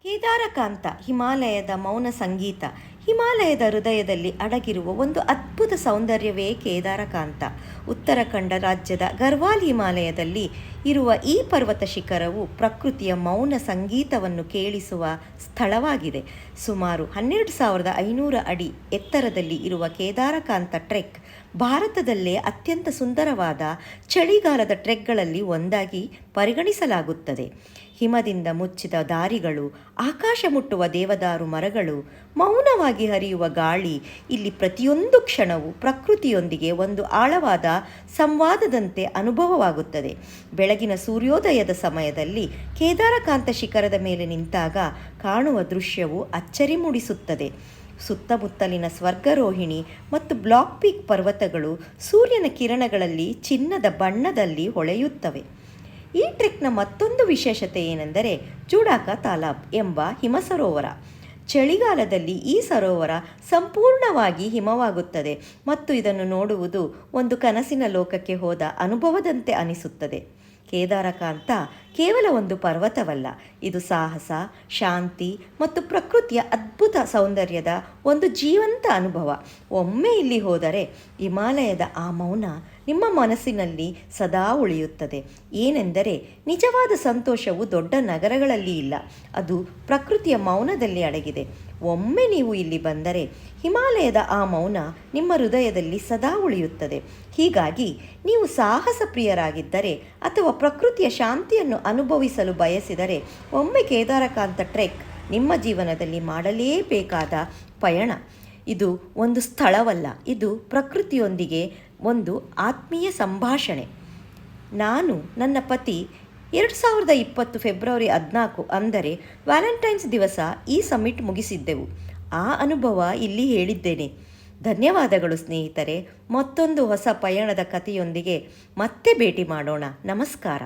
ಕೇದಾರಕಾಂತ ಹಿಮಾಲಯದ ಮೌನ ಸಂಗೀತ. ಹಿಮಾಲಯದ ಹೃದಯದಲ್ಲಿ ಅಡಗಿರುವ ಒಂದು ಅದ್ಭುತ ಸೌಂದರ್ಯವೇ ಕೇದಾರಕಾಂತ. ಉತ್ತರಾಖಂಡ ರಾಜ್ಯದ ಗರ್ವಾಲ್ ಹಿಮಾಲಯದಲ್ಲಿ ಇರುವ ಈ ಪರ್ವತ ಶಿಖರವು ಪ್ರಕೃತಿಯ ಮೌನ ಸಂಗೀತವನ್ನು ಕೇಳಿಸುವ ಸ್ಥಳವಾಗಿದೆ. ಸುಮಾರು 12,500 ಅಡಿ ಎತ್ತರದಲ್ಲಿ ಇರುವ ಕೇದಾರಕಾಂತ ಟ್ರೆಕ್ ಭಾರತದಲ್ಲೇ ಅತ್ಯಂತ ಸುಂದರವಾದ ಚಳಿಗಾಲದ ಟ್ರೆಕ್ಗಳಲ್ಲಿ ಒಂದಾಗಿ ಪರಿಗಣಿಸಲಾಗುತ್ತದೆ. ಹಿಮದಿಂದ ಮುಚ್ಚಿದ ದಾರಿಗಳು, ಆಕಾಶ ಮುಟ್ಟುವ ದೇವದಾರು ಮರಗಳು, ಮೌನವಾಗಿ ಹರಿಯುವ ಗಾಳಿ, ಇಲ್ಲಿ ಪ್ರತಿಯೊಂದು ಕ್ಷಣವೂ ಪ್ರಕೃತಿಯೊಂದಿಗೆ ಒಂದು ಆಳವಾದ ಸಂವಾದದಂತೆ ಅನುಭವವಾಗುತ್ತದೆ. ಬೆಳಗಿನ ಸೂರ್ಯೋದಯದ ಸಮಯದಲ್ಲಿ ಕೇದಾರಕಾಂತ ಶಿಖರದ ಮೇಲೆ ನಿಂತಾಗ ಕಾಣುವ ದೃಶ್ಯವು ಅಚ್ಚರಿ ಮೂಡಿಸುತ್ತದೆ. ಸುತ್ತಮುತ್ತಲಿನ ಸ್ವರ್ಗರೋಹಿಣಿ ಮತ್ತು ಬ್ಲಾಕ್ ಪೀಕ್ ಪರ್ವತಗಳು ಸೂರ್ಯನ ಕಿರಣಗಳಲ್ಲಿ ಚಿನ್ನದ ಬಣ್ಣದಲ್ಲಿ ಹೊಳೆಯುತ್ತವೆ. ಈ ಟ್ರೆಕ್ನ ಮತ್ತೊಂದು ವಿಶೇಷತೆ ಏನೆಂದರೆ ಜೂಡಾಕ ತಾಲಾಬ್ ಎಂಬ ಹಿಮ ಸರೋವರ. ಚಳಿಗಾಲದಲ್ಲಿ ಈ ಸರೋವರ ಸಂಪೂರ್ಣವಾಗಿ ಹಿಮವಾಗುತ್ತದೆ ಮತ್ತು ಇದನ್ನು ನೋಡುವುದು ಒಂದು ಕನಸಿನ ಲೋಕಕ್ಕೆ ಹೋದ ಅನುಭವದಂತೆ ಅನಿಸುತ್ತದೆ. ಕೇದಾರಕಾಂತ ಕೇವಲ ಒಂದು ಪರ್ವತವಲ್ಲ, ಇದು ಸಾಹಸ, ಶಾಂತಿ ಮತ್ತು ಪ್ರಕೃತಿಯ ಅದ್ಭುತ ಸೌಂದರ್ಯದ ಒಂದು ಜೀವಂತ ಅನುಭವ. ಒಮ್ಮೆ ಇಲ್ಲಿ ಹೋದರೆ ಹಿಮಾಲಯದ ಆ ಮೌನ ನಿಮ್ಮ ಮನಸ್ಸಿನಲ್ಲಿ ಸದಾ ಉಳಿಯುತ್ತದೆ. ಏನೆಂದರೆ ನಿಜವಾದ ಸಂತೋಷವು ದೊಡ್ಡ ನಗರಗಳಲ್ಲಿ ಇಲ್ಲ, ಅದು ಪ್ರಕೃತಿಯ ಮೌನದಲ್ಲಿ ಅಡಗಿದೆ. ಒಮ್ಮೆ ನೀವು ಇಲ್ಲಿ ಬಂದರೆ ಹಿಮಾಲಯದ ಆ ಮೌನ ನಿಮ್ಮ ಹೃದಯದಲ್ಲಿ ಸದಾ ಉಳಿಯುತ್ತದೆ. ಹೀಗಾಗಿ ನೀವು ಸಾಹಸ ಪ್ರಿಯರಾಗಿದ್ದರೆ ಅಥವಾ ಪ್ರಕೃತಿಯ ಶಾಂತಿಯನ್ನು ಅನುಭವಿಸಲು ಬಯಸಿದರೆ ಒಮ್ಮೆ ಕೇದಾರಕಾಂತ ಟ್ರೆಕ್ ನಿಮ್ಮ ಜೀವನದಲ್ಲಿ ಮಾಡಲೇಬೇಕಾದ ಪಯಣ. ಇದು ಒಂದು ಸ್ಥಳವಲ್ಲ, ಇದು ಪ್ರಕೃತಿಯೊಂದಿಗೆ ಒಂದು ಆತ್ಮೀಯ ಸಂಭಾಷಣೆ. ನಾನು ನನ್ನ ಪತಿ 2020 ಫೆಬ್ರವರಿ 14 ಅಂದರೆ ವ್ಯಾಲೆಂಟೈನ್ಸ್ ದಿವಸ ಈ ಸಮ್ಮಿಟ್ ಮುಗಿಸಿದ್ದೆವು. ಆ ಅನುಭವ ಇಲ್ಲಿ ಹೇಳಿದ್ದೇನೆ. ಧನ್ಯವಾದಗಳು ಸ್ನೇಹಿತರೆ. ಮತ್ತೊಂದು ಹೊಸ ಪಯಣದ ಕಥೆಯೊಂದಿಗೆ ಮತ್ತೆ ಭೇಟಿ ಮಾಡೋಣ. ನಮಸ್ಕಾರ.